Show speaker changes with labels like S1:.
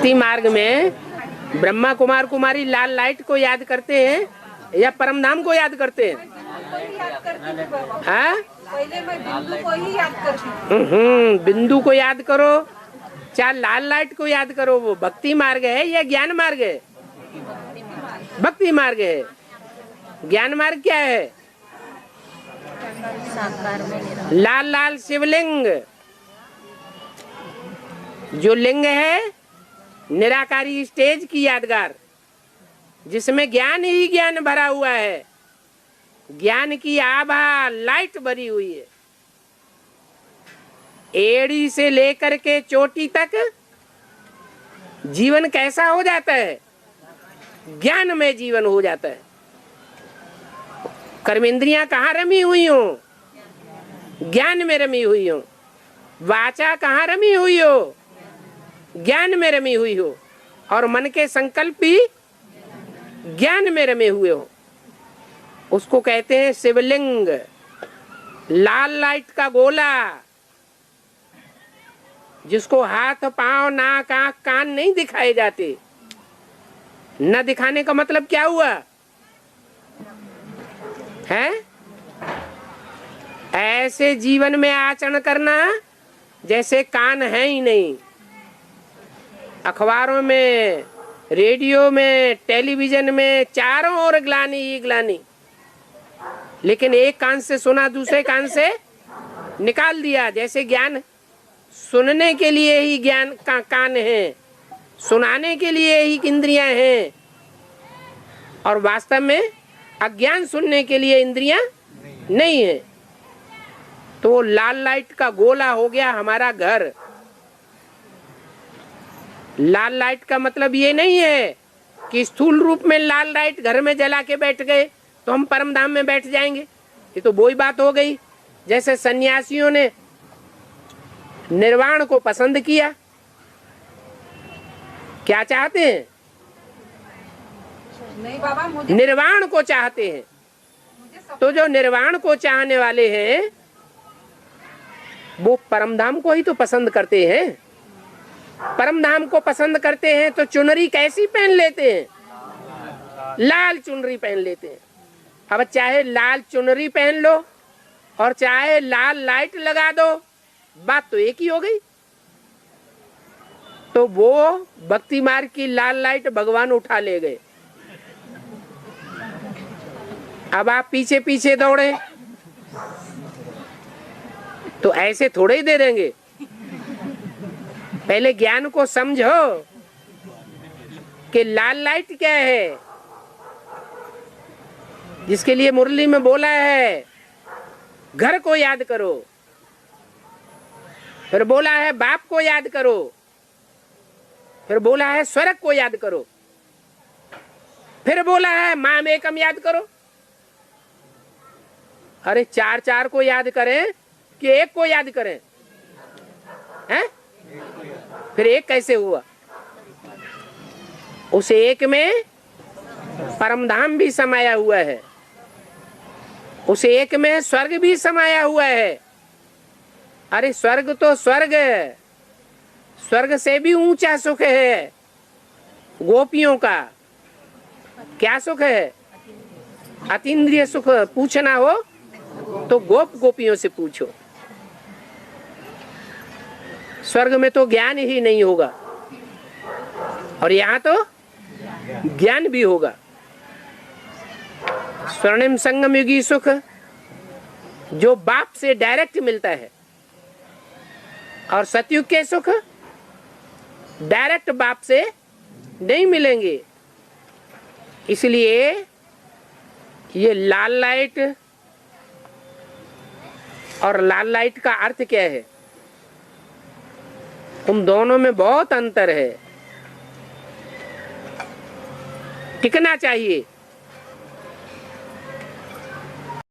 S1: भक्ति मार्ग में ब्रह्मा कुमार कुमारी लाल लाइट को याद करते हैं या परमधाम को याद करते हैं? हाँ,
S2: पहले मैं बिंदु को ही याद करती हूँ।
S1: बिंदु को याद करो चाहे लाल लाइट को याद करो, वो भक्ति मार्ग है या ज्ञान मार्ग है? भक्ति मार्ग है। ज्ञान मार्ग क्या है? लाल लाल शिवलिंग, जो लिंग है निराकारी स्टेज की यादगार, जिसमें ज्ञान ही ज्ञान भरा हुआ है, ज्ञान की आभा लाइट भरी हुई है। एड़ी से लेकर के चोटी तक जीवन कैसा हो जाता है? ज्ञान में जीवन हो जाता है। कर्मेंद्रियां कहाँ रमी हुई हो? ज्ञान में रमी हुई हो। वाचा कहाँ रमी हुई हो? ज्ञान में रमी हुई हो। और मन के संकल्प भी ज्ञान में रमे हुए हो। उसको कहते हैं शिवलिंग, लाल लाइट का गोला, जिसको हाथ पांव नाक आंख कान नहीं दिखाए जाते। न दिखाने का मतलब क्या हुआ है? ऐसे जीवन में आचरण करना जैसे कान है ही नहीं। अखबारों में, रेडियो में, टेलीविजन में चारों ओर ग्लानि ही ग्लानि, लेकिन एक कान से सुना दूसरे कान से निकाल दिया। जैसे ज्ञान सुनने के लिए ही ज्ञान का कान है, सुनाने के लिए ही इंद्रियां हैं, और वास्तव में अज्ञान सुनने के लिए इंद्रियां नहीं है। तो लाल लाइट का गोला हो गया हमारा घर। लाल लाइट का मतलब ये नहीं है कि स्थूल रूप में लाल लाइट घर में जला के बैठ गए तो हम परम धाम में बैठ जाएंगे। ये तो वही बात हो गई जैसे सन्यासियों ने निर्वाण को पसंद किया। क्या चाहते हैं?
S2: नहीं बाबा, मुझे
S1: निर्वाण को चाहते हैं। तो जो निर्वाण को चाहने वाले हैं वो परमधाम को ही तो पसंद करते हैं। परमधाम को पसंद करते हैं तो चुनरी कैसी पहन लेते हैं? लाल चुनरी पहन लेते हैं। अब चाहे लाल चुनरी पहन लो और चाहे लाल लाइट लगा दो, बात तो एक ही हो गई। तो वो भक्ति मार्ग की लाल लाइट भगवान उठा ले गए। अब आप पीछे पीछे दौड़े तो ऐसे थोड़े ही दे देंगे। पहले ज्ञान को समझो कि लाल लाइट क्या है, जिसके लिए मुरली में बोला है घर को याद करो, फिर बोला है बाप को याद करो, फिर बोला है स्वर्ग को याद करो, फिर बोला है माम एकम याद करो। अरे चार चार को याद करें कि एक को याद करें? हैं? फिर एक कैसे हुआ? उस एक में परमधाम भी समाया हुआ है, उस एक में स्वर्ग भी समाया हुआ है। अरे स्वर्ग तो स्वर्ग है, स्वर्ग से भी ऊंचा सुख है। गोपियों का क्या सुख है? अतीन्द्रिय सुख। पूछना हो तो गोप गोपियों से पूछो। स्वर्ग में तो ज्ञान ही नहीं होगा और यहाँ तो ज्ञान भी होगा। स्वर्णिम संगम युगी सुख जो बाप से डायरेक्ट मिलता है, और सतयुग के सुख डायरेक्ट बाप से नहीं मिलेंगे। इसलिए ये लाल लाइट और लाल लाइट का अर्थ क्या है? तुम दोनों में बहुत अंतर है। टिकना चाहिए।